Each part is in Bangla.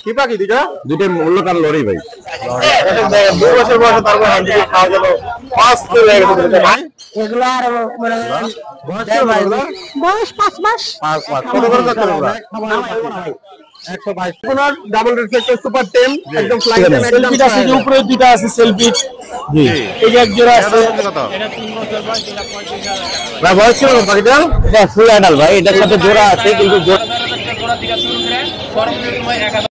কি পাখি দুইটা? দুইটা মূল্য কার লরি ভাই। 2 বছর বয়সে তারপর হান্ডি খাওয়া গেল ফাস্ট হয়ে গেছে ভাই। এগুলো আর মানে বয়স 5 মাস। 5 মাস। কত করে যাচ্ছে এগুলা? 122 কোন ডাবল রিফ্লেক্টর সুপার টেম একদম ফ্লাইট টেম একদম আছে। যে উপরে দুটো আছে সেলফি। জি এই যে এক জোড়া আছে। এটা 3 বছর বয়স, এটা 35,000 ভাই। বয়স কত পাখিটা? এটা ফুল অ্যাডাল্ট ভাই, এটার সাথে জোড়া আছে কিন্তু জোড়া থেকে শুরু করে সর্বনিম্ন 1000।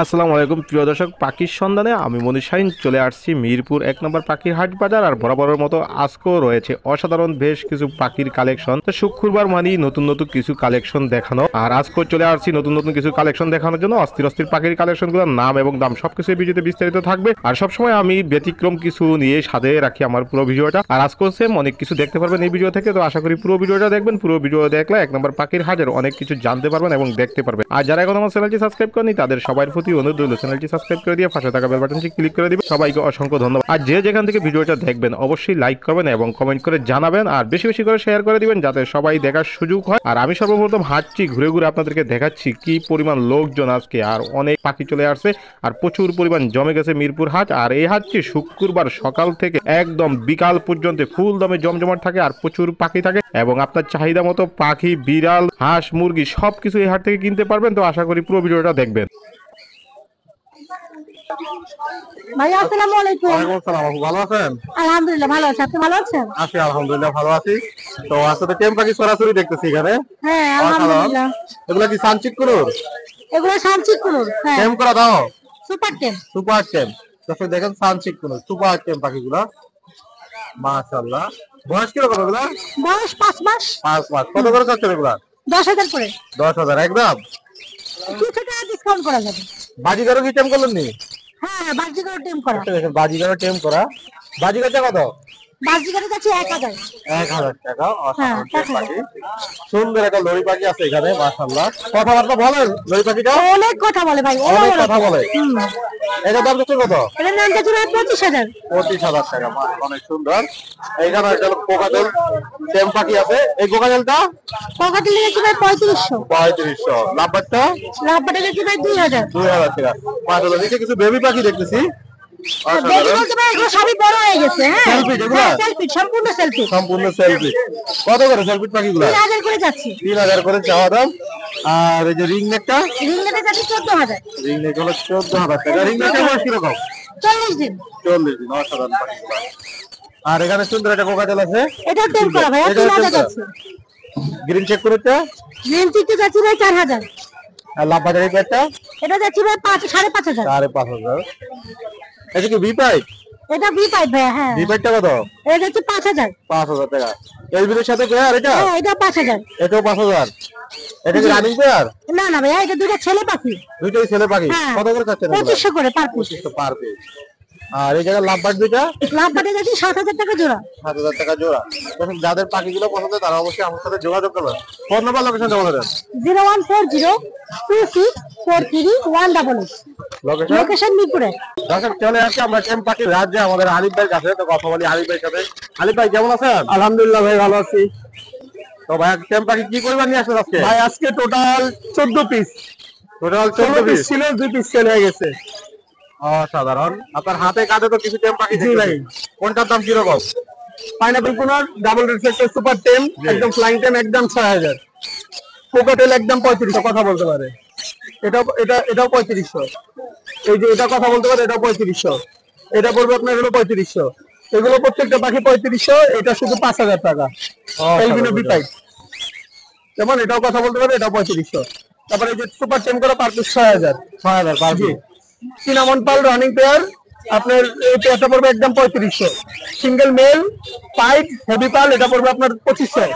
আসসালামু আলাইকুম প্রিয় দর্শক, পাখির সন্ধানে আমি মনির শাহিন চলে আসছি মিরপুর 1 নম্বর পাখির হাট বাজার। আর বরাবরের মতো আজকেও রয়েছে অসাধারণ বেশ কিছু পাখির কালেকশন। তো শুক্রবার মানে নতুন নতুন কিছু কালেকশন দেখানো, আর আজকেও চলে আসছি নতুন নতুন কিছু কালেকশন দেখানোর জন্য। অস্থির অস্থির পাখির কালেকশনগুলোর নাম এবং দাম সবকিছু এই ভিডিওতে বিস্তারিত থাকবে। আর সবসময় আমি ব্যতিক্রম কিছু নিয়ে সাথে রাখি আমার পুরো ভিডিওটা। আর আজকেও সেম অনেক কিছু দেখতে পারবেন এই ভিডিও থেকে। তো আশা করি পুরো ভিডিওটা দেখবেন। পুরো ভিডিও দেখলে 1 নম্বর পাখির হাটের অনেক কিছু জানতে পারবেন এবং দেখতে পারবেন। আর যারা এখন আমার চ্যানেলটি সাবস্ক্রাইব করেনি তাদের সবার প্রতি অনুরোধ রইল চ্যানেলটি সাবস্ক্রাইব করে দিয়ে পাশে থাকা বেল বাটনটি ক্লিক করে দিবেন। সবাইকে অসংখ্য ধন্যবাদ। আর যে যেখান থেকে ভিডিওটা দেখবেন অবশ্যই লাইক করবেন এবং কমেন্ট করে জানাবেন, আর বেশি বেশি করে শেয়ার করে দিবেন যাতে সবাই দেখার সুযোগ হয়। আর আমি সর্বপ্রথম হাঁটছি, ঘুরে ঘুরে আপনাদেরকে দেখাচ্ছি কি পরিমাণ লোকজন আজকে। আর অনেক পাখি চলে আসছে আর প্রচুর পরিমাণ জমে গেছে মিরপুর হাট। আর এই হাটটি শুক্রবার সকাল থেকে একদম বিকাল পর্যন্ত ফুল দমে জমজমাট থাকে আর প্রচুর পাখি থাকে এবং আপনার চাহিদা মতো পাখি, বিড়াল, হাঁস, মুরগি সবকিছু এই হাট থেকে কিনতে পারবেন। তো আশা করি পুরো ভিডিওটা দেখবেন। ভাই আসসালামু আলাইকুম। ওয়ালাইকুম আসসালাম। ভালো আছেন? আলহামদুলিল্লাহ ভালো আছি, আপনি ভালো আছেন? আছি আলহামদুলিল্লাহ ভালো আছি। তো আজকে তো টেম পাখি সরাসরি দেখতেছি এখানে। হ্যাঁ আলহামদুলিল্লাহ। এগুলা কি সানচিক কুনুর? এগুলো সানচিক কুনুর। হ্যাঁ টেম করা দাও। সুপার টেম। সুপার টেম। দর্শক দেখেন সানচিক কুনুর সুপার টেম পাখিগুলা মাশাআল্লাহ। বয়স কি রকম এগুলা? বয়স 5 মাস। 5 মাস। কত করে যাচ্ছে এগুলা? 10,000 করে। 10,000 একদম। কিছু টাকা ডিসকাউন্ট করা যাবে। বাজিগারও কি টেম করলেন নি? হ্যাঁ বাজিগার টেম করা। দেখেন বাজিগারও টেম করা। বাজিগারটা কত? বাজিগারে যাচ্ছে 1000। 1000 টাকা। অসাধারণ টেম পাখি। সুন্দর একটা লরি পাখি আছে এখানে মাশাআল্লাহ। কথাবার্তা বলেন লরি পাখিটা? অনেক কথা বলে ভাই, অনেক কথা বলে। এটা দাম কত? এটা নামটা জুড়ে 25,000। 25,000 টাকা। অনেক সুন্দর। এইখানে একটা কোকাটেল টেম পাখি আছে। এই কোকাটেলটা পকেটে লেগেছে ভাই 3500। 3500। লাভবারটা? লাভবাটে লেগেছে ভাই 2000। 2000 টাকা। মাশাআল্লাহ। নিচে কিছু বেবি পাখি দেখতেছি। বেবি বলতে ভাই এগুলো সবই বড় হয়ে গেছে। হ্যাঁ সেলফি এগুলা? সেলফি, সম্পূর্ণ সেলফি। সম্পূর্ণ সেলফি। কত করে সেলফি পাখিগুলো? 3000 করে যাচ্ছে। 3000 করে চাওয়া দাম। আর এই যে রিং নেকটা? রিং নেটে যাচ্ছে 14000। রিং নেক হলো 14000 টাকা। রিং নেকের বয়স কিরকম? 40 দিন। 40 দিন। অসাধারণ পাখিগুলো। আর এখানে সুন্দর একটা কোকাটেল আছে। এটা টেম করা ভাই 3000 যাচ্ছে। গ্রিন চেক করেছে? গ্রিন চিকতে যাচ্ছে ভাই 4000। আর লাভবাজারি পেটটা? এটা যাচ্ছে ভাই 5,500। 5,500। এটা কি ভি পাইপ? এটা বি পাইপ ভাই। হ্যাঁ ভি পাইপটা কত? এটা যাচ্ছে 5000। 5,000 টাকা। এলবির সাথে পেয়ার এটা? হ্যাঁ এটা 5000। এটাও 5,000। এটা কি রানিং পেয়ার? না না ভাই এটা দুটো ছেলে পাখি। দুইটাই ছেলে পাখি। হ্যাঁ। কত করে চাচ্ছেন? 2500 করে পার পিস। 2500 per piece. আর এই জায়গায় লাভবার্ড দুইটা? লাভবাটে যাচ্ছে 7000 টাকা জোড়া। 7,000 টাকা জোড়া। তখন যাদের পাখিগুলো পছন্দ তারা অবশ্যই আমার সাথে যোগাযোগ করবেন। ফোন নাম্বার লোকেশনটা বলে দেন। 01402643188। লোকেশন মিরপুরে। দর্শক চলে আসছে আমরা টেম পাখির রাজ্যে আমাদের আলিফ ভাইয়ের কাছে। তো কথা বলি আলিফ ভাইয়ের সাথে। আলিফ ভাই কেমন আছেন? আলহামদুলিল্লাহ ভাই ভালো আছি তো ভাই টেম পাখি কি পরিমাণ নিয়ে আসলেন আজকে? ভাই। আজকে টোটাল 14 পিস। টোটাল 14 পিস ছিল, 2 পিস সেল হয়ে গেছে। অসাধারণ। আপনার হাতে কাঁধে তো কিছু টেম পাখি জি ভাই। কোনটার দাম কিরকম? পাইনাপল কোনার ডাবল রিফ্লেক্টর সুপার টেম একদম ফ্লাইং টেম একদম 6000। কোকাটেল একদম 3500 কথা বলতে পারে। এটাও 3500। এই যে এটা কথা বলতে পারে, এটাও 3500। এটা পড়বে আপনার হলো 3500। এগুলো প্রত্যেকটা পাখি 3500। এটা শুধু 5000 টাকা। এলবিনো বি পাইপ যেমন এটাও কথা বলতে পারে, এটাও 3500। তারপরে এই যে সুপার টেম করা per piece 6000। 6000 per piece. Cinnamon পাল রানিং পেয়ার আপনার এই পেয়ারটা পড়বে একদম 3500। সিঙ্গেল মেল পাইট হেভি পাল এটা পড়বে আপনার 2500।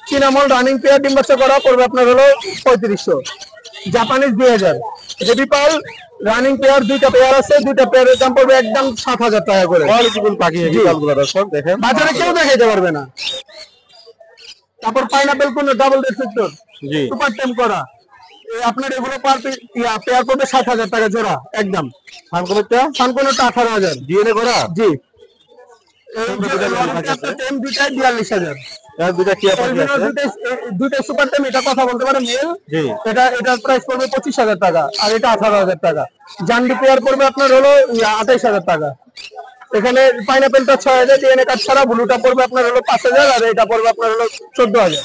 সিনামন রানিং পেয়ার ডিম বাচ্চা করা পড়বে আপনার হলো 3500। জাপানিজ 2000। হেভি পাল রানিং পেয়ার দুইটা পেয়ার আছে, দুইটা পেয়ারের দাম পড়বে একদম 7000 টাকা করে। কোয়ালিটিফুল পাখি এই পালগুলো দর্শক দেখেন। বাজারে কেউ দেখাইতে পারবে না। তারপর পাইনাপল কোন ডাবল রিফ্লেক্টর জি সুপার টেম করা আপনার এগুলো পার পেয়ার পড়বে 7000 টাকা জোড়া একদম। সানকোলেটটা? সানকোনটা 18,000 ডিএনএ করা? জি। টেম দুইটাই 42000। দুইটা টিয়া পাখি আছে, দুইটা সুপার টেম। এটা কথা বলতে পারে মেল। জি। এটার প্রাইস পড়বে 25,000 টাকা, আর এটা 18,000 টাকা। জান্ডি পেয়ার পড়বে আপনার হলো 28,000 টাকা। এখানে পাইনাপেলটা 6,000, ডিএনএ কার্ড ছাড়া। ব্লুটা পড়বে আপনার হলো 5,000, আর এটা পড়বে আপনার হলো 14,000।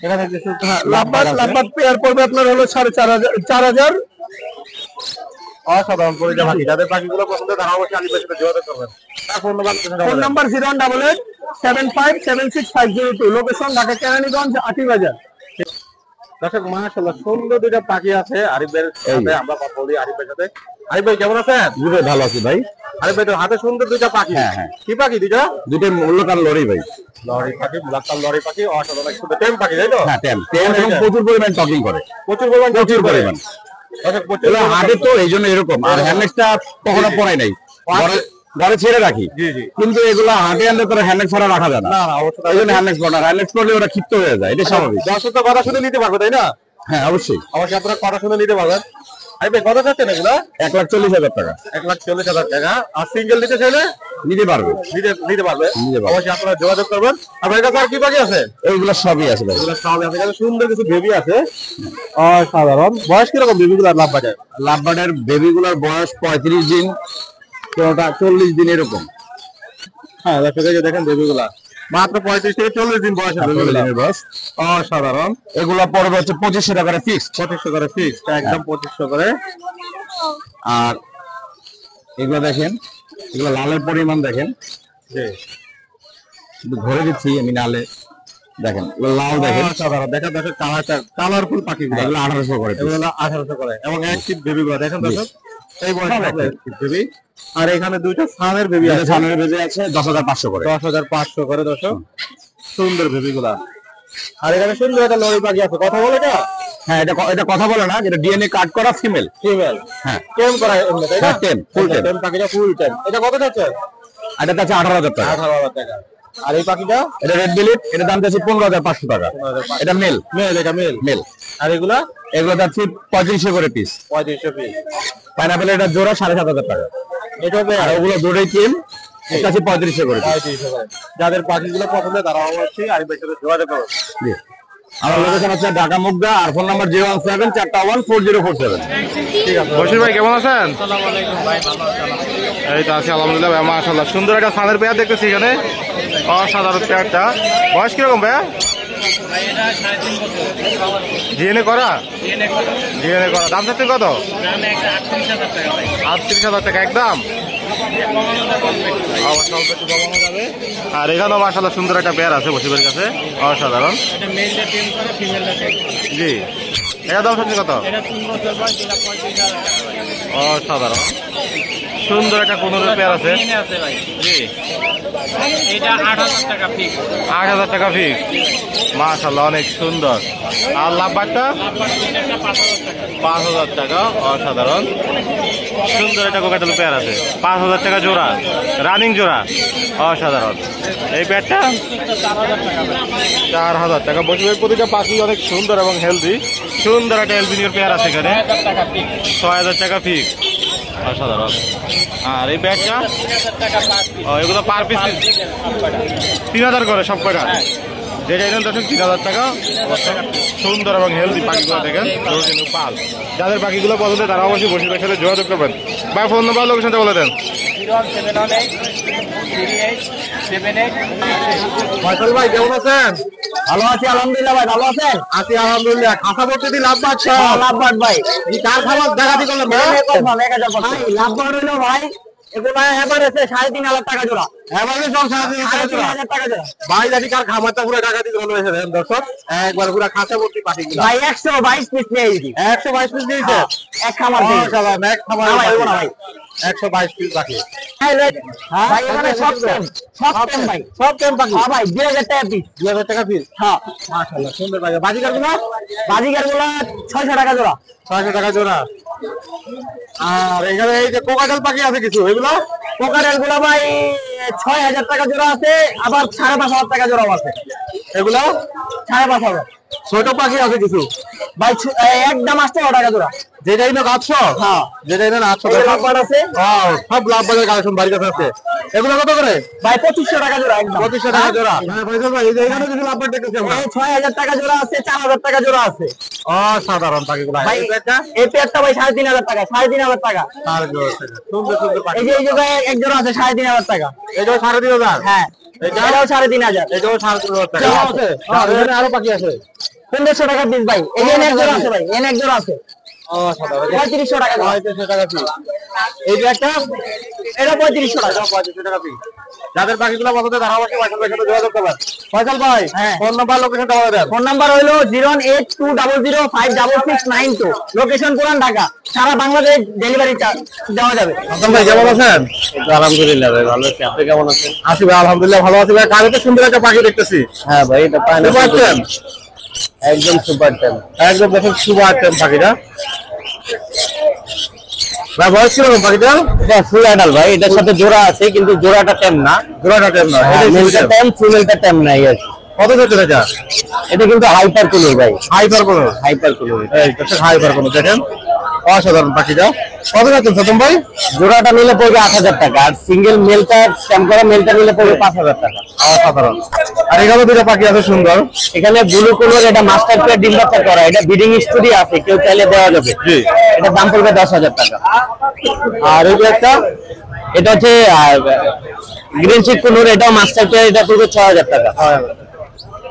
এখানে কিছু লাভবার্ড পেয়ার পড়বে আপনার হলো 4,500। অসাধারণ পরিচয় পাখি। যাদের পাখিগুলো পছন্দ তারা অবশ্যই আলিফ ভাইয়ের সাথে যোগাযোগ করবেন। Phone number 0188757650, location Dhaka Keraniganj, Atibazar. দর্শক মাশাআল্লাহ সুন্দর দুইটা পাখি আছে আরিফ ভাইয়ের সাথে। আমরা কথা বলি আরিফ ভাইয়ের সাথে। আরিফ ভাই কেমন আছেন? জি ভাই, ভালো আছি ভাই। আরিফ ভাই তো হাতে সুন্দর দুইটা পাখি। হ্যাঁ। কি পাখি দুইটা? দুইটাই মূল্যকার লরি ভাই। লরি পাখি, ব্ল্যাক কালার লরি পাখি, অসাধারণ সুন্দর টেম পাখি, তাই তো? হ্যাঁ, টেম এবং প্রচুর পরিমাণ টকিং করে। প্রচুর পরিমাণ। দর্শক প্রচুর হাটে তো এই জন্য এরকম। আর হ্যান্ডেক্সটা কখনো পরাই নাই, ঘরে ছেড়ে রাখি। জি জি। কিন্তু এগুলা হাটে আনলে তোরা হ্যান্ডেক্স ছাড়া রাখা যায় না। না অবশ্যই। এই জন্য হ্যান্ডেক্স পড়া, হ্যান্ডেক্স পড়লে ওরা ক্ষিপ্ত হয়ে যায়, এটা স্বাভাবিক। দর্শক তো কথা শুনে নিতে পারবে, তাই না? হ্যাঁ অবশ্যই। অবশ্যই আপনারা কথা শুনে নিতে পারবেন। আরিফ ভাই কত চাচ্ছেন এগুলো? 1,40,000 টাকা। 1,40,000 টাকা। আর সিঙ্গেল নিতে চাইলে নিতে পারবে। নিতে পারবে। অবশ্যই আপনারা যোগাযোগ করবেন। আর এটা আর কি পাখি আছে? এইগুলো সবই আছে ভাই। এগুলো সব আছে। এখানে সুন্দর কিছু বেবি আছে, অসাধারণ। বয়স কিরকম বেবিগুলো? লাভবার্ডের লাভবার্ডের বেবিগুলোর বয়স 35 দিন, কোনটা 40 দিন এরকম। হ্যাঁ দর্শক এই যে দেখেন বেবিগুলা মাত্র 35 থেকে 40 দিন বয়সের বেবিগুলা। অসাধারণ। এগুলো পড়বে হচ্ছে 2500 টাকা করে ফিক্সড। 2500 করে ফিক্সড, একদম 2500 করে। আর এগুলো দেখেন, এগুলো লালের পরিমাণ দেখেন। জি। শুধু ধরে দিচ্ছি আমি নালে। দেখেন এগুলো লাল দেখেন। অসাধারণ। দেখেন দর্শক কালারফুল পাখিগুলো। এগুলো 1800 করে। এগুলো 1800 করে। এবং এক টিপ বেবিগুলো দেখেন দর্শক, এই বয়সের বেবি। আর এখানে দুইটা সানের বেবি আছে। সানের বেবি আছে 10,500 করে। 10,500 করে দর্শক। সুন্দর বেবিগুলা। আর এখানে সুন্দর একটা লরি পাখি আছে, কথা বলে এটা? হ্যাঁ, এটা কথা বলে না, যেটা ডিএনএ কার্ড করা ফিমেল। ফিমেল। হ্যাঁ, টেম করা এমনি, তাই না? হ্যাঁ, টেম, ফুল টেম। টেম পাখিটা ফুল টেম। এটা কত যাচ্ছে? এটা আছে 18,000 টাকা। 18,000 টাকা। আর এই পাখিটা? এটা রেড বিলিট, এটা দাম যাচ্ছে 15,500 টাকা। এটা মেল। এটা মেল। আর এগুলো যাচ্ছে 3500 করে পিস। 3500 পিস। পাইনাপেল এটা জোড়া 7,500 টাকা। এটা আর ওগুলো দুটোই টিম, এটা আছে 3500 করে। 3500 করে। যাদের পাখিগুলো পছন্দ তারা অবশ্যই আরিফ ভাইয়ের সাথে যোগাযোগ করুন। জি। আমার লোকেশন হচ্ছে ঢাকা মুগদা, আর ফোন নাম্বার 01741414047। ঠিক আছে। বশির ভাই কেমন আছেন? আসসালামু আলাইকুম ভাই, ভালো আছেন? এই তো আছি আলহামদুলিল্লাহ ভাই, মাশাআল্লাহ সুন্দর একটা সানের পেয়ার দেখতেছি এখানে, অসাধারণ পেয়ারটা। বয়স কিরকম ভাইয়া? ভাই এটা 3.5 বছর। ডিএনএ করা? ডিএনএ করা। ডিএনএ করা। দাম চাচ্ছেন কত? দাম একটা 38,000 টাকা ভাই। 38,000 টাকা একদম। কমানো যাবে অল্প একটু ভাই। অবশ্যই অল্প একটু কমানো যাবে। আর এখানেও মাশাআল্লাহ সুন্দর একটা পেয়ার আছে বশিরের কাছে, অসাধারণ। এটা মেলটা টেম করে, ফিমেলটা টেম করে। জি। এটা দাম চাচ্ছেন কত? এটা 3 বছর বয়স, এটা 35,000 টাকা ভাই। অসাধারণ সুন্দর একটা কোনোর পেয়ার আছে। ডিএনএ আছে ভাই। জি। এটা 8,000 টাকা ফিক্স। 8,000 টাকা ফিক্স। মাশাআল্লাহ অনেক সুন্দর। আর লাভবারটা? এটা 5,000 টাকা। 5,000 টাকা, অসাধারণ সুন্দর একটা কোকাটেল পেয়ার আছে, 5,000 টাকা জোড়া, রানিং জোড়া, অসাধারণ। এই পেয়ারটা 4,000 টাকা। বসে প্রতিটা পাখি অনেক সুন্দর এবং হেলদি। সুন্দর একটা এলবিনিয়র পেয়ার আছে এখানে, 6,000 টাকা ফিক্স, অসাধারণ। আর এই পেয়ারটা? 3,000 টাকা পার পিস। এগুলো পার পিস 3,000 করে সব কয়টা। যেটা এখানে দেখেন 3,000 টাকা। সুন্দর এবং হেলদি পাখিগুলো দেখেন, পাল। যাদের পাখিগুলো পছন্দ তারা অবশ্যই বসির ভাইয়ের সাথে যোগাযোগ করবেন। ভাই ফোন নম্বর লোকেশনটা বলে দেন। 017183878। ফয়সাল ভাই কেমন আছেন? ভালো আছি আলহামদুলিল্লাহ ভাই, ভালো আছেন? আছি আলহামদুলিল্লাহ। খাসা ভর্তি দিয়ে লাভবার্ড সব। লাভবার্ড ভাই, এই কার খাবার দেখাতি করলাম ভাই লাভবার্ড হলো ভাই, এগুলো এভারেজে 3,500 টাকা জোড়া। এভারেজ 3,500 টাকা জোড়া ভাই জানি কার খামারটা পুরো টাকা দিয়ে ভালো হয়েছে দর্শক, একবার পুরো খাসা ভর্তি পাখিগুলো। ভাই 122 পিস নিয়ে গেছি। 122 পিস দিয়েছে এক খামার থেকে। অসাধারণ, এক খামার না ভাই, ওইগুলো না ভাই। 122 পিস পাখি। ভাই এখানে সব টেম, সব টেম ভাই, সব টেম পাখি। হ্যাঁ ভাই 2,000 টাকা পিস। 2,000 টাকা পিস। হ্যাঁ মাশাআল্লাহ সুন্দর পাখি। বাজিকার গুলো? বাজিকার গুলো 600 টাকা জোড়া। 600 টাকা জোড়া। আর এখানে এই যে কোকাটেল পাখি আছে কিছু, এগুলো? কোকারেল গুলো ভাই 6,000 টাকা জোড়া আছে, আবার 5,500 টাকা জোড়াও আছে। এগুলো 5,500। ছোট পাখি আছে কিছু ভাই একদম 800 টাকা জোড়া। যেটাই না 800, হ্যাঁ যেটাই না 800 এই যে লাভবার্ড আছে সব লাভ বাজার কালেকশন বাড়ির কাছে আছে। এগুলো কত করে? ভাই 2500 টাকা জোড়া একদম 2500 টাকা জোড়া। হ্যাঁ ফয়সাল ভাই, এই যে এখানে কিছু লাভ বাজার দেখতেছি আমরা। এই 6000 টাকা জোড়া আছে, 4000 টাকা জোড়া আছে অসাধারণ পাখিগুলো। ভাই। এই একটা এই পেয়ারটা ভাই 3500 টাকা, 3500 টাকা। তার জোড়া আছে। সুন্দর সুন্দর পাখি। এই যে ভাই এক জোড়া আছে 3500 টাকা। এটাও 3500। হ্যাঁ এটাও 3500। এটাও 3500 টাকা আছে। হ্যাঁ এখানে আরো পাখি আছে। 1500 টাকা পিস ভাই। এই যে এক জোড়া আছে ভাই, এই এক জোড়া আছে অসাধারণ। 3500 টাকা জোড়া। 3500 টাকা পিস। এই যে একটা এটা 3500 টাকা। 3500 টাকা পিস। যাদের পাখিগুলো পছন্দ তারা অবশ্যই ফয়সাল ভাইয়ের সাথে যোগাযোগ করবেন। ফয়সাল ভাই, হ্যাঁ। ফোন নাম্বার লোকেশনটা বলে দেন। ফোন নাম্বার হলো 01820056692। লোকেশন পুরান ঢাকা, সারা বাংলাদেশ ডেলিভারি দেওয়া যাবে। হাসান ভাই কেমন আছেন? আলহামদুলিল্লাহ ভাই ভালো আছি, আপনি কেমন আছেন? আছি ভাই, আলহামদুলিল্লাহ ভালো আছি ভাই। কাছে তো সুন্দর একটা পাখি দেখতেছি। হ্যাঁ ভাই এটা পায় না, সুপার টেম। একদম সুপার টেম। একদম দেখেন সুপার টেম পাখিটা। ভাই বয়স কিরকম পাখিটা? এটা ফুল অ্যাডাল্ট ভাই, এটার সাথে জোড়া আছে কিন্তু জোড়াটা টেম না। জোড়াটা টেম না। মেলটা টেম, ফিমেলটা টেম নাই আর কি। কত যেতে এটা? এটা কিন্তু হাইপার কুলার ভাই, হাইপার কোন? Hyper cooler. এই দেখেন হাইপার কোন দেখেন। অসাধারণ পাখিটা। কত যাচ্ছেন সতম ভাই? জোড়াটা নিলে পড়বে 8000 টাকা, আর সিঙ্গেল মেলটা স্ট্যাম্প করা মেলটা নিলে পড়বে 5000 টাকা। অসাধারণ। আর এখানে দুটো পাখি আছে সুন্দর। এখানে ব্লু কালার, এটা মাস্টার পেয়ার ডিম বাচ্চা করা, এটা ব্রিডিং স্টুডিও আছে, কেউ চাইলে দেওয়া যাবে। জি। এটা দাম পড়বে 10000 টাকা। আর এই যে একটা এটা হচ্ছে গ্রিন চিক কুনুর, এটাও মাস্টার পেয়ার, এটা পড়বে 6000 টাকা।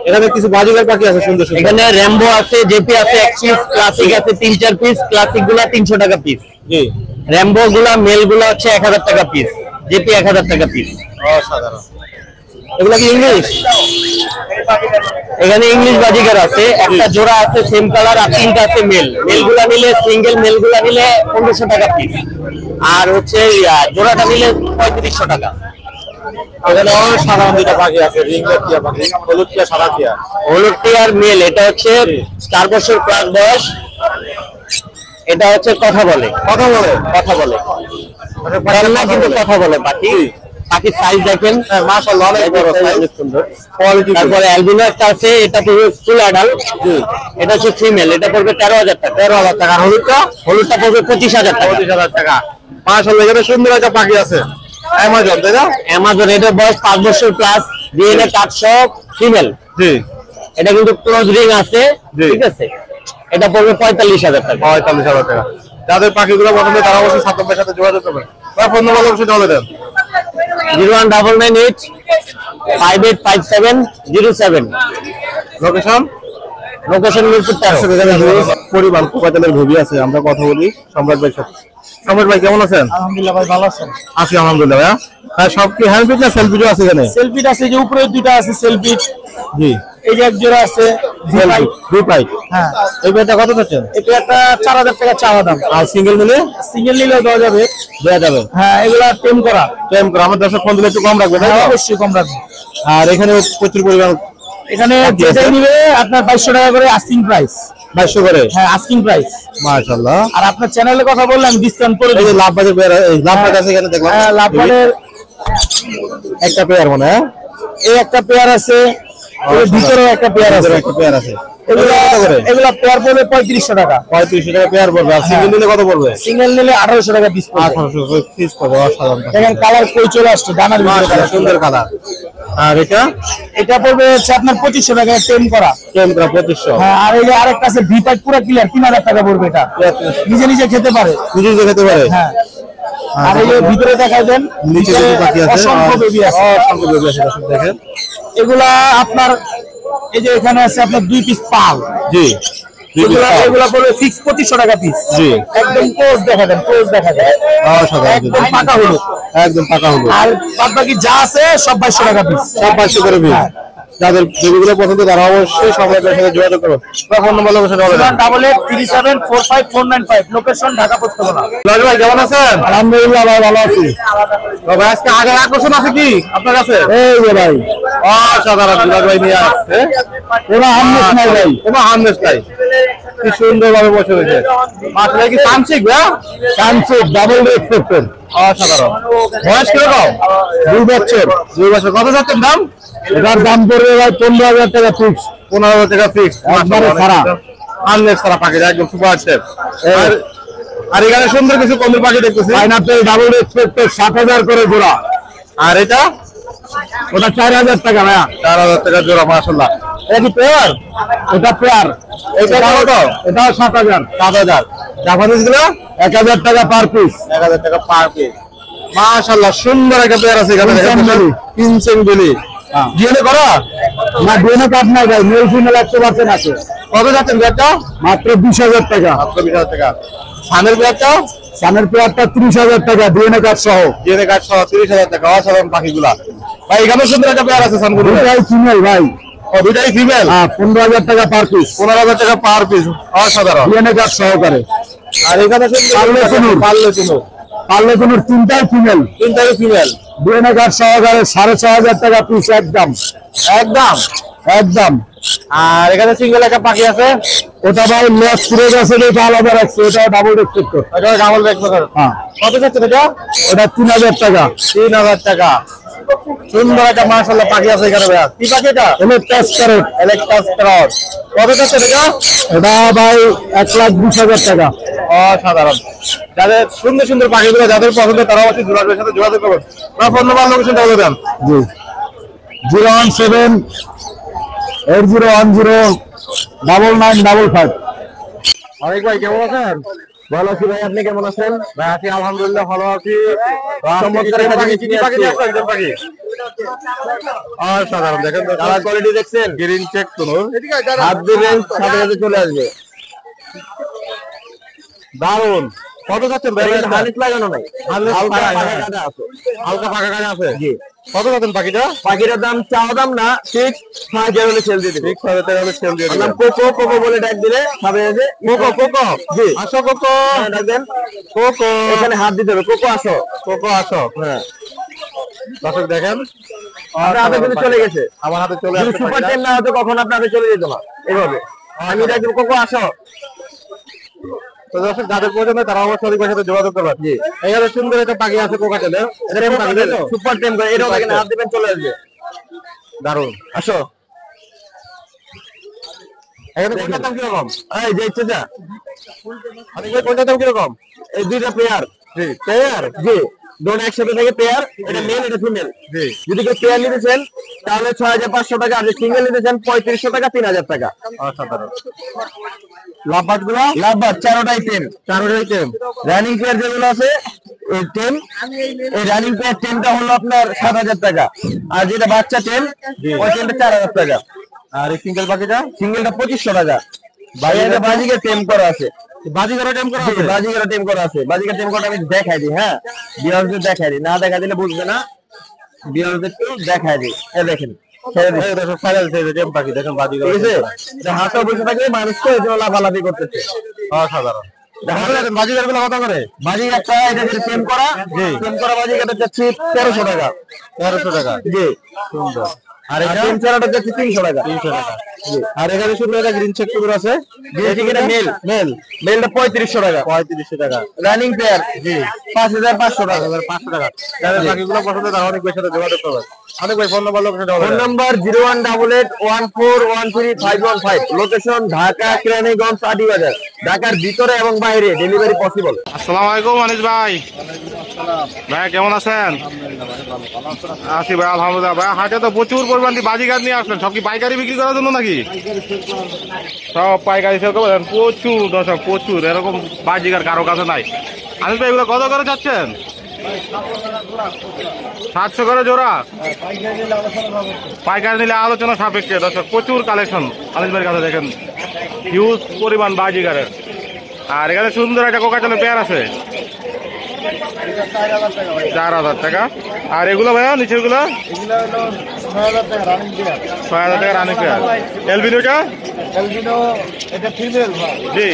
এখানে কিছু বাজিকার পাখি আছে সুন্দর সুন্দর। এখানে র্যাম্বো আছে, জেপি আছে 1 পিস, ক্লাসিক আছে 3-4 পিস। ক্লাসিক গুলা 300 টাকা পিস, জি। র্যাম্বো গুলা মেল গুলা হচ্ছে 1000 টাকা পিস, জেপি 1000 টাকা পিস। অসাধারণ। এগুলা কি ইংলিশ? এখানে ইংলিশ বাজিকার আছে, একটা জোড়া আছে সেম কালার, আর 3টা আছে মেল। মেল গুলা নিলে সিঙ্গেল মেল গুলা নিলে 1500 টাকা পিস, আর হচ্ছে জোড়াটা নিলে 3500 টাকা। এখানে অসাধারণ দুটো পাখি আছে, রিংলেট টিয়া পাখি, হলুদ টিয়া, সাদা টিয়া। হলুদ টিয়ার মেল, এটা হচ্ছে 4 বছর প্লাস বয়স। এটা হচ্ছে কথা বলে, কথা বলে? কথা বলে না কিন্তু কথা বলে পাখি। পাখির সাইজ দেখেন, মাশাআল্লাহ অনেক বড় সাইজ, অনেক সুন্দর। কোয়ালিটি। তারপরে অ্যালবিনো একটা আছে, এটা পড়বে ফুল অ্যাডাল্ট। এটা হচ্ছে ফিমেল, এটা পড়বে 13000 টাকা। 13000 টাকা। আর হলুদটা? হলুদটা পড়বে 25000 টাকা। 25000 টাকা। মাশাআল্লাহ এখানে সুন্দর একটা পাখি আছে। অ্যামাজন তাই না? অ্যামাজন, এটা বয়স 5 বছর প্লাস, ডিএনএ কার্ড সহ ফিমেল। জি। এটা কিন্তু ক্লোজ রিং আছে, জি। ঠিক আছে। এটা পড়বে 45000 টাকা। 45000 টাকা। যাদের পাখিগুলো পছন্দ তারা অবশ্যই সাতম ভাইয়ের সাথে যোগাযোগ করবেন। তার ফোন নাম্বার অবশ্যই বলে দেন। 01998585707। লোকেশন? লোকেশন মিরপুর 13। পরিবার কোকাতেলের ভবি আছে, আমরা কথা বলি সম্রাট ভাইয়ের সাথে। সম্রাট ভাই কেমন আছেন? আলহামদুলিল্লাহ ভাই, ভালো আছেন? আছি আলহামদুলিল্লাহ ভাইয়া। হ্যাঁ সব কি হ্যান্ড ফিট না সেলফি আছে এখানে? সেলফিট আছে, যে উপরে দুটো আছে সেলফিট। জি। এই যে এক জোড়া আছে সেলফি দুই পাই। হ্যাঁ এই পেয়ারটা কত যাচ্ছেন? এটা একটা 4000 টাকা চাওয়া দাম। আর সিঙ্গেল মিলে সিঙ্গেল নিলেও দেওয়া যাবে। দেওয়া যাবে? হ্যাঁ এগুলা টেম করা। টেম করে আমার দর্শক ফোন দিলে একটু কম রাখবে তাই হ্যাঁ, তো? অবশ্যই কম রাখবে। আর এখানে প্রচুর পরিমাণ এখানে পাখি আছে? যেটাই নিবে আপনার 2200 টাকা করে আস্কিং প্রাইস। 2200 করে? হ্যাঁ আস্কিং প্রাইস। মাশাআল্লাহ। আর আপনার চ্যানেলে কথা বললে আমি ডিসকাউন্ট করে এই দেব। যে লাভবাজের পেয়ার, এই লাভবাজ আছে এখানে দেখলাম। হ্যাঁ লাভবারের একটা পেয়ার মনে হয়। এই একটা পেয়ার আছে, এর ভিতরে একটা পেয়ার আছে। একটা পেয়ার আছে। এগুলা কত করে? এগুলা পেয়ার পড়বে 3500 টাকা। 3500 টাকা পেয়ার পড়বে। আর সিঙ্গেল নিলে কত পড়বে? সিঙ্গেল নিলে 1800 টাকা পিস পড়বে। 1800 পিস পড়বে। অসাধারণ। দেখেন কালার কই চলে আসছে, ডানার ভিতরে মাশাআল্লাহ colour। সুন্দর কালার। আর এটা এটা পড়বে হচ্ছে আপনার 2500 টাকা টেম করা। টেম করা 2500। হ্যাঁ আর এই যে আরেকটা আছে ভি পাইপ পুরো ক্লিয়ার, 3000 টাকা পড়বে। এটা নিজে নিজে খেতে পারে। নিজে নিজে খেতে পারে? হ্যাঁ আর এই যে ভিতরে দেখাই দেন, নিচে ভিতরে কিছু পাখি আছে। অসংখ্য বেবি আছে। অসংখ্য বেবি আছে দর্শক দেখেন। এগুলা আপনার এই যে এখানে আছে আপনার 2 পিস পাল। জি। এগুলা পড়বে ফিক্স 2500 টাকা পিস। জি। একদম ক্লোজ দেখা দেন, ক্লোজ দেখা যায়। অসাধারণ। একদম পাকা হলো। একদম পাকা হলো। আর বাদ বাকি যা আছে সব 2200 টাকা পিস। সব 2200 করে পিস। যাদের বেবিগুলো পছন্দ তারা অবশ্যই সম্রাটের সাথে যোগাযোগ করুন। ফোন নাম্বার লোকেশন বলে দেন। 8837454995 লোকেশন ঢাকা পোস্তগোলা। লাল ভাই কেমন আছেন? আলহামদুলিল্লাহ ভাই ভালো আছি। তবে আজকে আগের আকর্ষণ আছে কি আপনার কাছে? এই যে ভাই অসাধারণ দুলাল ভাই নিয়ে আসছে। এরা হামনেস নাই ভাই। কোনো হামনেস নাই। কি সুন্দর ভাবে বসে রয়েছে। মাত্র কি তামসিক ভাই? Sunset double red paper. অসাধারণ। বয়স কিরকম? 2 বছর। 2 বছর। কত যাচ্ছেন দাম? এটার দাম পড়বে ভাই 15000 টাকা ফিক্স। 15,000 টাকা ফিক্স। একবারে ছাড়া। আনলেস ছাড়া পাখি একদম সুপার শেপ। আর আর এখানে সুন্দর কিছু কন্দুর পাখি দেখতেছি। পাইনাপেল ডাবল রেড 7,000 করে জোড়া। আর এটা ওটা 4,000 টাকা ভাইয়া। 4,000 টাকা জোড়া মাশাআল্লাহ। এটা কি পেয়ার? এটা পেয়ার। এটা কত? এটা 7,000। 7,000। জাপানিজ গুলো 1,000 টাকা পার পিস। 1,000 টাকা পার পিস। মাশাআল্লাহ সুন্দর একটা পেয়ার আছে এখানে। কিনসেন বেলি। ডিএনএ করা? না ডিএনএ কাট নাই ভাই, মেল ফিমেল 100% আছে। কত যাচ্ছেন পেয়ারটা? মাত্র 20,000 টাকা। মাত্র 20,000 টাকা। সানের পেয়ারটা? সানের পেয়ারটা 30,000 টাকা ডিএনএ কাট সহ। ডিএনএ কাট সহ 30,000 টাকা। অসাধারণ পাখিগুলা ভাই। এখানে সুন্দর একটা পেয়ার আছে সানগুলো। দুটাই ফিমেল ভাই। ও দুটাই ফিমেল। হ্যাঁ 15,000 টাকা পার পিস। 15,000 টাকা পার পিস। অসাধারণ ডিএনএ কাট সহকারে। আর এখানে পার্লে কোনুর তিনটাই ফিমেল। তিনটাই ফিমেল। ডিএনএ কার্ড সহকারে 6,500 টাকা পিস একদম। একদম একদম। আর এখানে সিঙ্গেল একটা পাখি আছে, ওটা ভাই লেস পুরো গেছে, এটা আলাদা রাখছে, এটা ডাবল রেসপেক্টর। এটা ডাবল রেসপেক্টর। হ্যাঁ কত যাচ্ছে এটা? ওটা 3,000 টাকা। 3,000 টাকা। সুন্দর একটা মাশাআল্লাহ পাখি আছে এখানে ভাই। কি পাখি এটা? Eclectus parrot. Eclectus parrot. কত যাচ্ছে এটা? এটা ভাই 1,20,000 টাকা। অসাধারণ। যাদের সুন্দর সুন্দর পাখিগুলো যাদের পছন্দ তারা অবশ্যই জোড়ার সাথে যোগাযোগ করবেন। আপনার ফোন নাম্বার লোকেশনটা বলে দেন। জি 017-8010-9955। আরেক ভাই কেমন আছেন? ভালো আছি ভাই, আপনি কেমন আছেন? ভাই আছি আলহামদুলিল্লাহ ভালো আছি। চমৎকার একটা পাখি, কি পাখি দেখছেন? একদম পাখি অসাধারণ। দেখেন তো কালার কোয়ালিটি দেখছেন, গ্রিন চেক কোন হাত দিবেন সাথে সাথে চলে আসবে। দারুন। কত যাচ্ছেন ভাই? হানিস লাগানো নাই, হালকা ফাঁকা কাটা আছে। হালকা ফাঁকা কাটা আছে। জি কত যাচ্ছেন পাখিটা? পাখিটার দাম চাওয়া দাম না, ঠিক 6,000 হলে সেল দিয়ে দিবেন। 6,000 হলে সেল দিয়ে দিবেন। কোকো কোকো বলে ডাক দিলে সামনে এসে কোকো কোকো। জি আসো কোকো ডাক দেন। কোকো এখানে হাত দিতে হবে। কোকো আসো, কোকো আসো। হ্যাঁ দর্শক দেখেন আপনার হাতে কিন্তু চলে গেছে। আমার হাতে চলে আসছে। সুপার টেন না হতো কখন আপনার হাতে চলে যেত না এভাবে। আমি ডাক দেব কোকো আসো। তো দর্শক যাদের প্রয়োজন তারা অবশ্যই অধিকার সাথে যোগাযোগ করবেন। জি এখানে সুন্দর একটা পাখি আছে কোকাটেলের। এটা টেম পাখি তো সুপার টেম করে। এটাও দেখেন হাত দিবেন চলে আসবে। দারুন। আসো এখানে কোনটার দাম কিরকম? এই যে ইচ্ছে যা আরে ভাই কোনটার দাম কিরকম? এই দুইটা পেয়ার। জি পেয়ার। জি দুটো একসাথে থেকে পেয়ার। এটা মেল এটা ফিমেল। জি যদি কেউ পেয়ার নিতে চান তাহলে 6,500 টাকা। আর সিঙ্গেল নিতে চান 3,500 টাকা, 3,000 টাকা। অসাধারণ। লাভবার্ড গুলো? লাভবার্ড চারোটাই টেম। চারোটাই টেম। রানিং পেয়ার যেগুলো আছে এই টেম, এই রানিং পেয়ার টেমটা হলো আপনার 7,000 টাকা। আর যেটা বাচ্চা টেম ওই টেমটা 4,000 টাকা। আর এই সিঙ্গেল পাখিটা? সিঙ্গেলটা 2,500 টাকা। বাইরে বাজিকে টেম করা আছে। বাজিগারা টেম করা আছে। বাজিগারা টেম করা আছে। বাজিগার টেম করা আমি দেখাই দিই। হ্যাঁ ভিউয়ারদের দেখাই দিই, না দেখা দিলে বুঝবে না। ভিউয়ারদের একটু দেখাই দিই। এই দেখেন হাঁটা বসে থাকে মানুষ তো এই জন্য লাফালাফি করতেছে। অসাধারণ। বাজিগার গুলো কত করে? বাজিগার একটা এটা টেম করা। জি টেম করা বাজিগারটা যাচ্ছে 1,300 টাকা। 1,300 টাকা। জি সুন্দর। আর এটা টেম ছাড়াটা যাচ্ছে 300 টাকা। 300 টাকা। জি আর এখানে শুধু একটা গ্রিন চেক টুকুর আছে। এটা মেল। মেল মেলটা 3,500 টাকা। 3,500 টাকা। Running pair. জি 5,500 টাকা। 5,500 টাকা। যাদের বাকিগুলো পছন্দ তারা অনেক বেশি সাথে যোগাযোগ করবেন। অনেক ভাই phone number location phone number 01881413515। Location Dhaka Keraniganj Adibazar. ঢাকার ভিতরে এবং বাইরে ডেলিভারি পসিবল। আসসালামু আলাইকুম আনিস ভাই। ভাই কেমন আছেন? আছি ভাই আলহামদুলিল্লাহ। ভাই হাটে তো প্রচুর পরিমাণ বাজিগার নিয়ে আসলেন। সব কি পাইকারি বিক্রি করার জন্য নাকি? সব পাইকারি সেল করবেন? প্রচুর দর্শক প্রচুর। এরকম বাজিগার কারো কাছে নাই। আনিস ভাই এগুলো কত করে চাচ্ছেন? 700 করে জোড়া। পাইকারি নিলে আলোচনা সাপেক্ষে। দর্শক প্রচুর কালেকশন আনিস ভাইয়ের কাছে। দেখেন হিউজ পরিমাণ বাজিগারের। আর এখানে সুন্দর একটা কোকাটেলের পেয়ার আছে 4,000 টাকা। আর এগুলো ভাইয়া নিচের গুলো 6,000 টাকা রানিং পেয়ার। এলবিনোটা? এলবিনো এটা ফিমেল। জি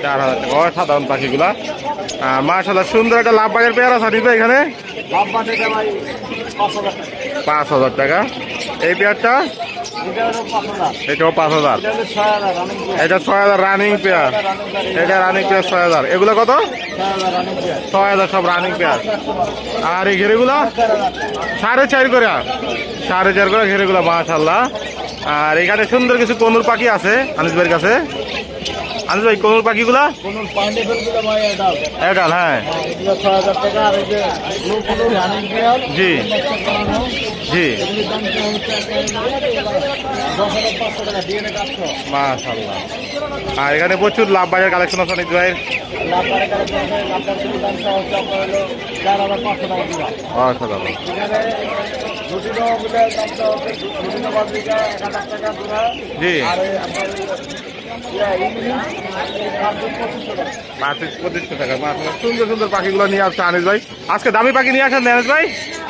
4,000 টাকা। সাধারণ পাখিগুলা। মাশাআল্লাহ সুন্দর একটা লাভবাগের পেয়ার আছে নিবে এখানে 5,000 টাকা। এই পেয়ারটা এটাও 5,000। এটা 6,000 রানিং পেয়ার। এটা রানিং পেয়ার 6,000। এগুলো কত? 6,000 সব রানিং পেয়ার। আর এই ঘেরেগুলা 4,500 করে। 4,500 করে ঘেরেগুলা মাশাআল্লাহ। আর এখানে সুন্দর কিছু কনুর পাখি আছে আনিস ভাইয়ের কাছে। আনিস ভাই কোন পাখিগুলা? কোন পয়েন্টে ফেলগুলো ভাই এডাল এডাল, হ্যাঁ এগুলো 6000 টাকা। আর এই যে ব্লু ব্লু রানিং পেয়ার জি জি, এগুলোর দাম হচ্ছে 10,500 টাকা ডিএনএ কাটছো। মাশাআল্লাহ। আর এখানে প্রচুর লাভ বাজার কালেকশন আছে অনেক ভাই। লাভবারে কালেকশন আছে, লাভবার দামটা হচ্ছে আপনার হলো 4500 টাকা দিবা। মাশাআল্লাহ। এখানে দুটিনো বুঝার দামটা হচ্ছে দুটিনো বাজিকা 1000 টাকা জোড়া। জি। আর আপনার ইংলিশ 2500 টাকা। মাশাআল্লাহ, সুন্দর সুন্দর পাখিগুলো নিয়ে আসছে আনিস ভাই। আজকে দামি পাখি নিয়ে আসেন আনিস ভাই?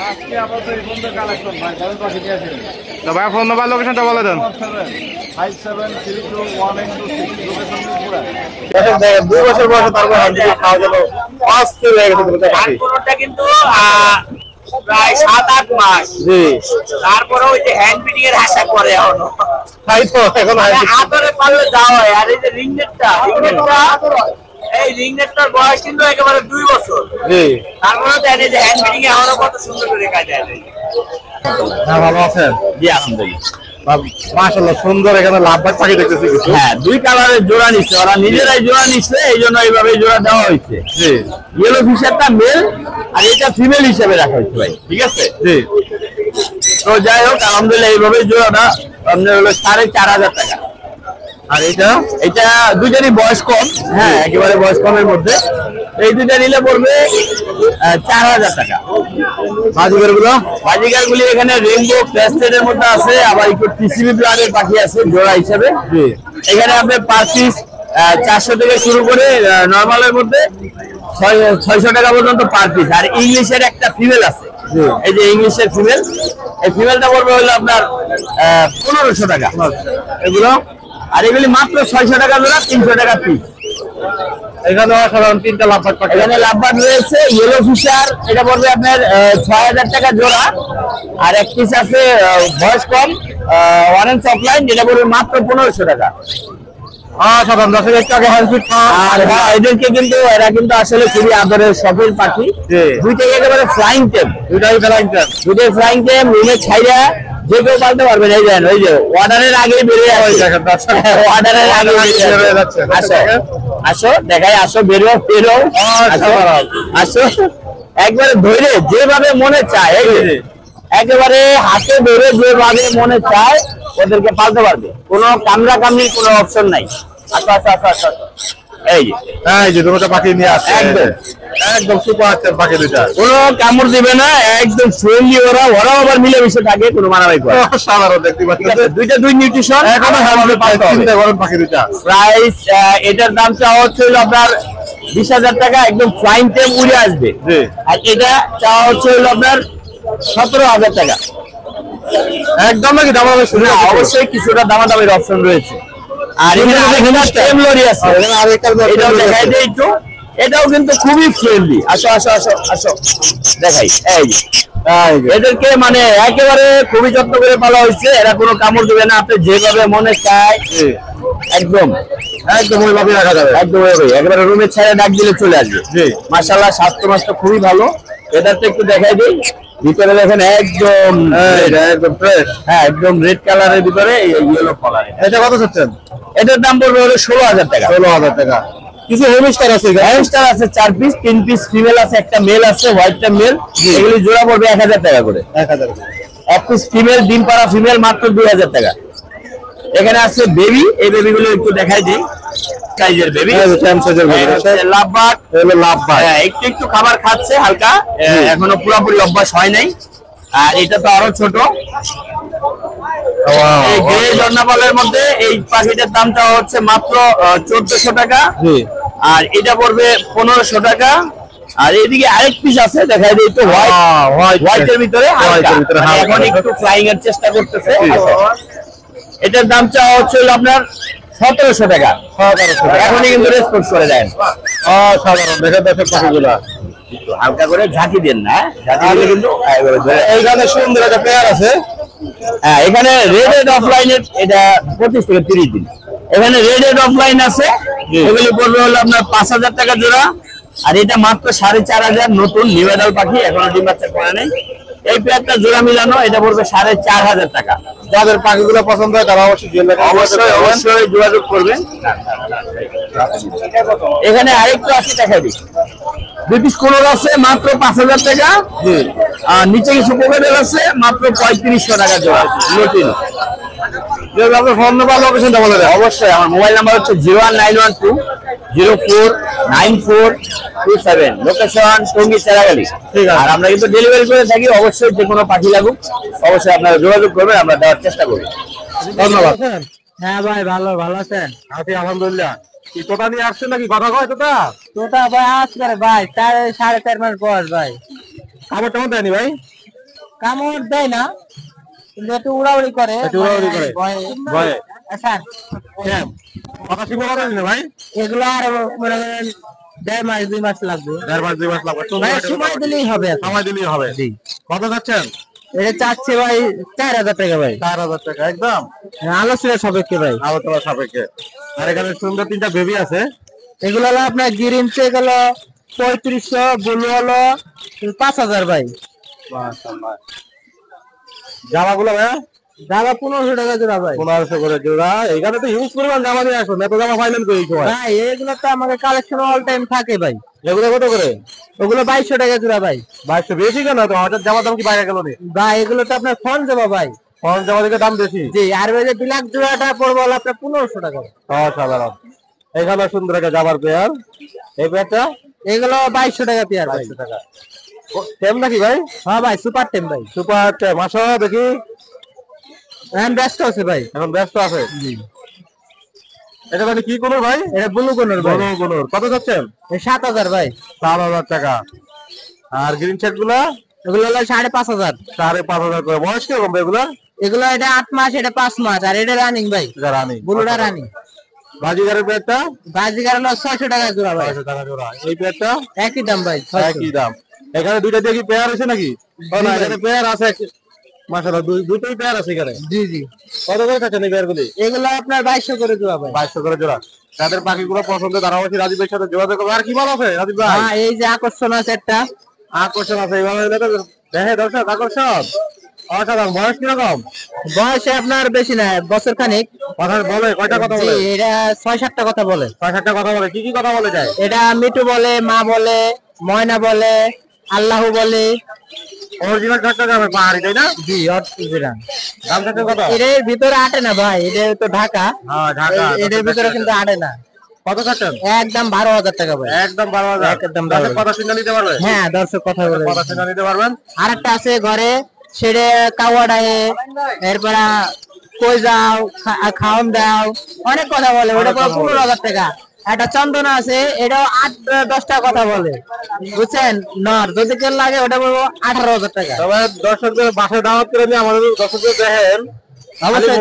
আজকে আমাদের এই সুন্দর কালেকশন ভাই, দামি পাখি নিয়ে আসেন। তো ভাই ফোন নাম্বার লোকেশনটা বলে দেন। 57321826 লোকেশন পুরা। 2 বছর বয়সে তারপর হ্যান্ডি খাওয়া গেল অস্থির হয়ে গেছে দুটো পাখি। কোনটা কিন্তু প্রায় 7-8 মাস। জি, তারপরে ওই যে হ্যান্ড ফিডিং এর আশা করে এখনো। তাই তো এখন আদরে পারলে যাওয়া হয়। আর এই যে রিংনেটটা এই রিংনেটটার বয়স কিন্তু একেবারে 2 বছর। জি, তারপরে দেখেন যে হ্যান্ড ফিডিং এ এখনো কত সুন্দর করে কাজ দেয়। হ্যাঁ ভালো আছেন? জি আলহামদুলিল্লাহ। মাশাআল্লাহ, সুন্দর এখানে লাভবাজ পাখি দেখতেছি কিছু। হ্যাঁ, 2 কালারের জোড়া নিচ্ছে, ওরা নিজেরাই জোড়া নিচ্ছে, এই জন্য এইভাবে জোড়া দেওয়া হয়েছে। জি ইয়েলো ফিশারটা মেল আর এটা ফিমেল হিসেবে রাখা হয়েছে ভাই, ঠিক আছে? জি, তো যাই হোক আলহামদুলিল্লাহ এইভাবে জোড়াটা আপনার হলো 4500 টাকা। আর এটা এটা দুইটারই বয়স কম, হ্যাঁ একেবারে বয়স কমের মধ্যে। এই দুইটা নিলে পড়বে 4000 টাকা। বাজিগার গুলো বাজিকার গুলি এখানে রেইনবো ক্রেস্টেড এর মধ্যে আছে, আবার একটু টিসিবি ব্লাডের পাখি আছে জোড়া হিসেবে। জি, এখানে আপনি পার পিস 400 থেকে শুরু করে নরমালের মধ্যে 600 টাকা পর্যন্ত পার পিস। আর ইংলিশের একটা ফিমেল আছে, এই যে ইংলিশের ফিমেল, এই ফিমেলটা পড়বে হলো আপনার 1500 টাকা এগুলো। আর এগুলি মাত্র 600 টাকা জোড়া, 300 টাকা পিস। এখানে সাধারণ 3টা লাভবাজ পাখি। এখানে লাভবার্ড রয়েছে ইয়েলো ফিশার, এটা পড়বে আপনার 6000 টাকা জোড়া। আর এক পিস আছে বয়স কম অরেঞ্জ অফলাইন, যেটা পড়বে মাত্র 1500 টাকা। সাধারণ 10 টাকা হ্যান্ডফিট। আর এদেরকে কিন্তু এরা কিন্তু আসলে খুবই আদরের শখের পাখি। দুইটাই একেবারে ফ্লাইং টেম, দুটাই ফ্লাইং টাইম। দুটোই ফ্লাইং টেম, রুমে ছাইরা যে কেউ পালতে পারবেন। এই দেন ওই যে অর্ডারের আগে বেরিয়ে আসে, অর্ডারের আগে বেরিয়ে যাচ্ছে। আসো আসো দেখাই, আসো বেরো বেরো, আসো একবারে ধরে যেভাবে মনে চায়, একেবারে হাতে ধরে যেভাবে মনে চায় ওদেরকে পালতে পারবে, কোনো কামড়া কামড়ি কোনো অপশন নাই। আসো আসো আসো আসো, এই যে দুটো পাখি নিয়ে আসছে, একদম একদম সুপার আছে পাখি দুটা। কোনো কামড় দিবে না, একদম ফ্রেন্ডলি। ওরাও আবার মিলেমিশে থাকে, কোনো মারামারি করে। সাধারণ দেখতে পাচ্ছেন দুইটা দুই নিউট্রিশন এখনো হ্যান্ডফিট পালতে হবে। চিন্তা করেন পাখি দুটা। প্রাইস এটার দাম চাওয়া হচ্ছে হলো আপনার 20,000 টাকা, একদম ফ্লাইং টেম উড়ে আসবে। জি। আর এটা চাওয়া হচ্ছে হলো আপনার 17,000 টাকা। একদম নাকি দামাদামি শুরু? না, অবশ্যই কিছুটা দামাদামির অপশন রয়েছে। আর এখানে আরেকটা টেম লরি আছে, এটাও দেখাই দেই একটু। এটাও কিন্তু খুবই ফ্রেন্ডলি। আসো আসো আসো আসো দেখাই, এই যে এদেরকে মানে একেবারে খুবই যত্ন করে পালা হয়েছে, এরা কোনো কামড় দেবে না, আপনি যেভাবে মনে চায় একদম একদম ওইভাবে রাখা যাবে। একদম একেবারে রুমের ছায়া ডাক দিলে চলে আসবে। জি, মাশাআল্লাহ, স্বাস্থ্য মাস্টার খুবই ভালো। এটাতে একটু দেখাই দিই, ভিতরে দেখেন একদম একদম ফ্রেশ। হ্যাঁ একদম রেড কালারের ভিতরে ইয়েলো কালার। এটা কত চাচ্ছেন? এটার দাম পড়বে হলো 16,000 টাকা। 16,000 টাকা। কিছু হেমস্টার আছে, হ্যামস্টার আছে 4 পিস, 3 পিস ফিমেল আছে, একটা মেল আছে, হোয়াইটটা মেল। এগুলি জোড়া পড়বে 1000 টাকা করে। 1000 এক পিস ফিমেল, ডিম পাড়া ফিমেল মাত্র 2000 টাকা। এখানে আছে বেবি, এই বেবিগুলো একটু দেখাই দিই। সাইজের বেবি, লাভবার্ড, হলো লাভবার্ড। হ্যাঁ একটু একটু খাবার খাচ্ছে হালকা, এখনো পুরোপুরি অভ্যাস হয় নাই। আর এটা তো আরো ছোট। এই গ্রে জর্নাবলের মধ্যে এই পাখিটার দামটা হচ্ছে মাত্র 1400 টাকা। আর এটা পড়বে 1500 টাকা। আর এদিকে আরেক পিস আছে, দেখাই দিই তো, হোয়াইটের ভিতরে এখন একটু ফ্লাইং এর চেষ্টা করতেছে। এটার দাম চাওয়া হচ্ছে আপনার 1700 টাকা। এখনই কিন্তু রেসপন্স করে দেন। সাধারণ দেখে দেখে পাখিগুলা হালকা করে ঝাঁকি দেন না, ঝাঁকি দিলে কিন্তু এইখানে সুন্দর একটা পেয়ার আছে। হ্যাঁ এখানে রেড অফলাইনের এটা 25 থেকে 30 দিন। এখানে রেড অফলাইন আছে, এগুলি পড়বে হলো আপনার 5000 টাকা জোড়া। আর এটা মাত্র 4500, নতুন নিউডাল পাখি, এখনো ডিম বাচ্চা করে নাই। এই পেয়ারটা জোড়া মিলানো, এটা পড়বে 4500 টাকা। যাদের পাখিগুলো পছন্দ হয় তারা অবশ্যই অবশ্যই যোগাযোগ করবেন। এখানে আরেকটু আছে দেখাই দিই। ব্রিটিশ কোলর আছে মাত্র 5000 টাকা। আর নিচে কিছু কোকাটেল আছে মাত্র 3500 টাকা জোড়া। লটিন আপনার ফোন নাম্বার লোকেশনটা বলে দেন। অবশ্যই আমার মোবাইল নাম্বার হচ্ছে 01912049427, লোকেশন টঙ্গী চেরাগালি। ঠিক আছে। আর আমরা কিন্তু ডেলিভারি করে থাকি। অবশ্যই যে কোনো পাখি লাগুক অবশ্যই আপনারা যোগাযোগ করবেন, আমরা দেওয়ার চেষ্টা করি। ধন্যবাদ। হ্যাঁ ভাই, ভালো আছেন? আছি আলহামদুলিল্লাহ। কি তোতা নিয়ে আসছেন নাকি? কথা কয় তোতা? তোতা ভাই আজকে ভাই 4.5 মাস বয়স ভাই। আমার কেমন দেয়নি ভাই? কামড় দেয় না, কিন্তু একটু উড়াউড়ি করে। ভয়ে। আচ্ছা, কথা শিখবো করেন না ভাই? এগুলো আর মনে করেন 1.5 মাস 2 মাস লাগবে। 1.5 মাস 2 মাস লাগবে। ভাই সময় দিলেই হবে। সময় দিলেই হবে। জি। কত যাচ্ছেন? এটা চাচ্ছে ভাই 4000 টাকা ভাই। 4000 টাকা একদম আলোচনা সাপেক্ষে ভাই। আলোচনা সাপেক্ষে। আর এখানে সুন্দর 3টা বেবি আছে। এগুলো হলো আপনার গ্রিন চেক হলো 3500, ব্লু হলো 5000 ভাই। মাশাআল্লাহ। জামাগুলো ভাই? জামা 1500 টাকা জোড়া ভাই। 1500 করে জোড়া। এখানে তো হিউজ পরিমাণ জামা নিয়ে আসুন, এত জামা ফাইনাল করে এই সময়। ভাই এগুলো তো আমাদের কালেকশন অল টাইম থাকে ভাই। এগুলো কত করে? ওগুলো 2200 টাকা জোড়া ভাই। 2200 বেশি কেন? তো হঠাৎ জামার দাম কি বাইরে গেল নি? ভাই এগুলো তো আপনার ফোন যাবো ভাই। ফরেন জামা থেকে দাম বেশি। জি, আর ওই যে ব্ল্যাক জোড়াটা পড়বে হলো আপনার 1500 টাকা। অসাধারণ। এখানে সুন্দর একটা জামার পেয়ার। এই পেয়ারটা এগুলো 2200 টাকা পেয়ার ভাই। 2200 টাকা। টেম নাকি ভাই? হ্যাঁ ভাই, সুপার টেম ভাই। সুপার টেম। আসো দেখি। এখন ব্যস্ত আছে ভাই। এখন ব্যস্ত আছে। জি। এটা মানে কি কোন ভাই? এটা ব্লু কোনর ভাই। কোনর কত যাচ্ছেন? 7000 ভাই। 4000 টাকা। আর গ্রিন চেক গুলা? এগুলো হলো 5500। 5500 করে। বয়স কিরকম ভাই এগুলা? এগুলো এটা 8 মাস, এটা 5 মাস, আর এটা রানিং ভাই। এটা রানি। ব্লুটা রানিং। বাজিগারের পেয়ারটা? বাজিগার হলো 600 টাকা জোড়া ভাই। 600 টাকা জোড়া। এই পেয়ারটা? একই দাম ভাই, 600। একই দাম। এখানে দুইটা দিয়ে কি পেয়ার আছে নাকি? ও না, এখানে পেয়ার আছে। মাশাআল্লাহ, দুটোই পেয়ার আছে এখানে। জি জি। কত করে থাকেন এই পেয়ারগুলি? এগুলো আপনার 2200 করে জোড়া ভাই। 2200 করে জোড়া। তাদের পাখিগুলো পছন্দ তারা অবশ্যই রাজীব ভাইয়ের সাথে যোগাযোগ করবে। আর কি মাল আছে রাজীব ভাই? হ্যাঁ, এই যে আকর্ষণ আছে একটা। আকর্ষণ আছে। এইভাবে দেখে দর্শক আকর্ষণ। অসাধারণ। বয়স কিরকম? বয়সে আপনার বেশি না, বছর খানিক। কথা বলে কয়টা কথা বলে? জি, এটা 6-7টা কথা বলে। 6-7টা কথা বলে। কি কি কথা বলে যায়? এটা মিটু বলে, মা বলে, ময়না বলে, আল্লাহ বলে। অরিজিনাল চট্টগ্রামের পাহাড়ি তাই না? জি, অরিজিনাল। দাম থাকবে কত? এর ভিতরে আটে না ভাই, এটা তো ঢাকা। হ্যাঁ, ঢাকা। এটার ভিতরে কিন্তু আটে না। কত থাকছেন? একদম 12000 টাকা ভাই। একদম 12000। একদম দর্শক 12000। কথা শুনে নিতে পারবে? হ্যাঁ, দর্শক কথা বলে। কথা শুনে নিতে পারবেন। আরেকটা আছে ঘরে, সেটা কাওয়াডাহে, এরপর কই যাও, খাওয়ান দাও, অনেক কথা বলে। ওটা 15000 টাকা। একটা চন্দনা আছে, এটাও 8-10টা কথা বলে, বুঝছেন? নর যদি কেউ লাগে ওটা বলবো 18000 টাকা। তবে দর্শকদের বাসায় দাওয়াত করে নিয়ে আমাদের দর্শকদের দেখেন। অবশ্যই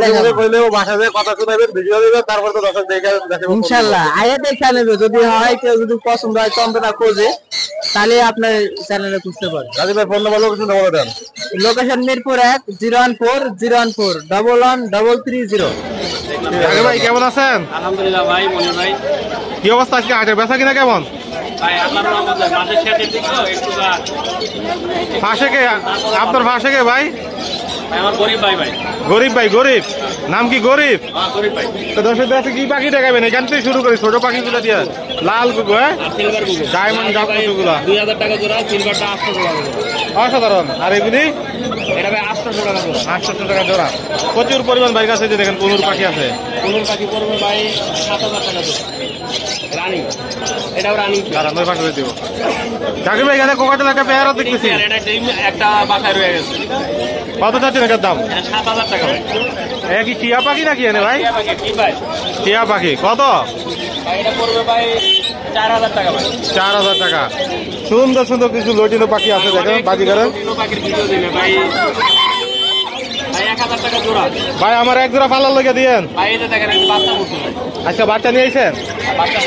বাসায় কথা শোনাবেন, ভিডিও দিবেন, তারপর তো দর্শক দেখে ইনশাল্লাহ আয়া দেখে নেবে। যদি হয় কেউ যদি পছন্দ হয় চন্দনা খোঁজে, তাহলে আপনার চ্যানেলে খুঁজতে পারেন। রাজীব ভাই ফোন নাম্বার লোকেশন বলে দেন। লোকেশন মিরপুর 1 014-014-11330। ভাই কেমন আছেন? আলহামদুলিল্লাহ ভাই, মনে ভাই। কি অবস্থা আজকে হাটের বেচা কিনা কেমন? ভাই আল্লাহর রহমতে মাঝে শেষের দিকে একটু ফাঁসে কে? আপনার ফাঁসে কে ভাই? ভাই আমার গরিব ভাই। গরিব ভাই। গরিব নাম কি? গরিব। গরিব ভাই। তো দর্শকদের কাছে কি পাখি দেখাবেন? এখান থেকে শুরু করি ছোট পাখিগুলো দিয়ে। লাল কুকু, হ্যাঁ, সিলভার গুগল ডায়মন্ড ডাক কুকুগুলো 2000 টাকা জোড়া, সিলভারটা 800 টাকা জোড়া। অসাধারণ। আর এগুলি এটা ভাই 800 টাকা জোড়া। 800 টাকা জোড়া। প্রচুর পরিমাণ বাইক আছে, যে দেখেন কোনুর পাখি আছে। কোনুর পাখি পড়বে ভাই 7000 টাকা জোড়া। রানিং, এটাও রানিং। দাঁড়ান ওই পাশে দিব। জাকির ভাই এখানে কোকাটেল একটা পেয়ারও দেখতেছি। এটা ডিম একটা বাসায় রয়ে গেছে। কত চাচ্ছেন এটার দাম? এটা 7000 টাকা ভাই। এ কি টিয়া পাখি নাকি এনে ভাই? টিয়া পাখি, কি ভাই? টিয়া পাখি কত? ভাই এটা পড়বে ভাই 4000 টাকা ভাই। 4000 টাকা। সুন্দর সুন্দর কিছু লটিনো পাখি আছে দেখেন বাজিগারের। লটিনো পাখির ভিডিও দিলে ভাই 1000 টাকা জোড়া। ভাই আমার এক জোড়া পালার লগে দিয়েন। ভাই এটা দেখেন একটা বাচ্চা মুছে ভাই। আচ্ছা, বাচ্চা নিয়ে আইছেন? বাচ্চা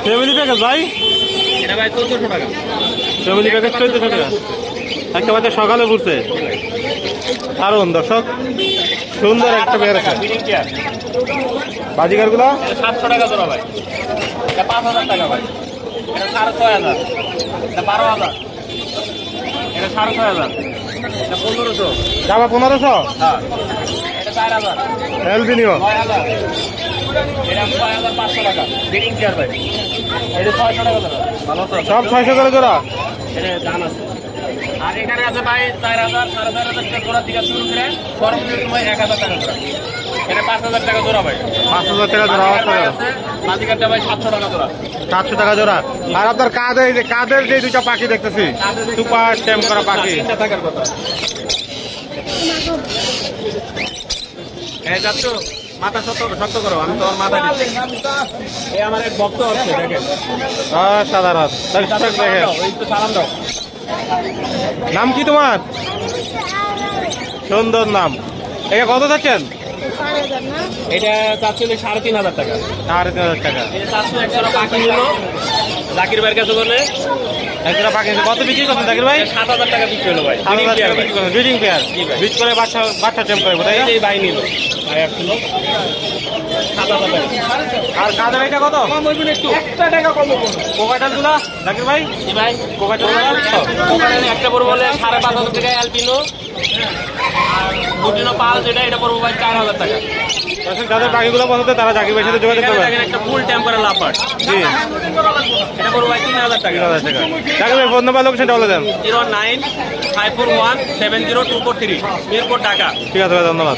ফ্যামিলি প্যাকেজ ভাই? এটা ভাই 1400 টাকা। ফ্যামিলি প্যাকেজ 1400 টাকা। একটা বাচ্চা সকালে ঘুরছে। দারুন দর্শক, সুন্দর একটা পেয়ার আছে। বিডিং চেয়ার বাজিগার গুলা 700 টাকা জোড়া ভাই। এটা 5000 টাকা ভাই। এটা 6500। এটা 12000। এটা 6500। এটা 1500। যাবা 1500। হ্যাঁ, এটা এটা 4000 অ্যালবিনিও 6000 এটা 6500 টাকা ব্রিডিং কেয়ার ভাই এটা 600 টাকা জোড়া ভালো তো সব 600 করে জোড়া। এটা দাম আছে আর এখানে আছে ভাই 4000 4500 টাকা জোড়া থেকে শুরু করে সর্বনিম্ন ভাই 1000 টাকা জোড়া এটা 5000 টাকা জোড়া ভাই 5000 টাকা জোড়া আছে। মাঝিকারটা ভাই 700 টাকা জোড়া 700 টাকা জোড়া। আর আপনার কাঁধে এই যে কাঁধের যে দুইটা পাখি দেখতেছি সুপার টেম করা পাখি, তিনটা থাকার কথা এই যাচ্ছ মাথা শক্ত করো আমি তোমার মাথা দিচ্ছি এই আমার এক ভক্ত আছে দেখেন সাধারণ দেখেন। ওই তো সালাম দাও নাম কি তোমার? সুন্দর নাম। এটা কত চাচ্ছেন? এটা চাচ্ছিল 3500 টাকা 3500 টাকা। এটা 400 একজোড়া পাখি নিল জাকির ভাইয়ের কাছে বলে একজোড়া পাখি কত বিক্রি করছেন জাকির ভাই? 7000 টাকা বিক্রি হলো ভাই 7000 টাকা বিক্রি করছেন। ব্রিডিং পেয়ার বীজ করে বাচ্চা টেম করে তাই না? এই ভাই নিল ভাই আসছিল 7000 টাকা আর কাঁধের এটা কত? একটু 1 টাকা কম করুন কোকাটাল গুলা জাকির ভাই? জি ভাই কোকাটাল একটা পড়বো বলে 5500 টাকা অ্যালপিনো আর দুটিনো পাল যেটা এটা পড়বো ভাই 4000 টাকা যাদের পাখিগুলো পছন্দ তারা জাকির ভাইয়ের সাথে যোগাযোগ করবেন। একটা ফুল টেম্পারেল লাফার জি এটা পড়বো ভাই 3000 টাকা 3000 টাকা। জাকির ভাই ফোন নাম্বার লোকেশনটা বলে দেন। 09 541 70243 মিরপুর ঢাকা। ঠিক আছে ভাই, ধন্যবাদ।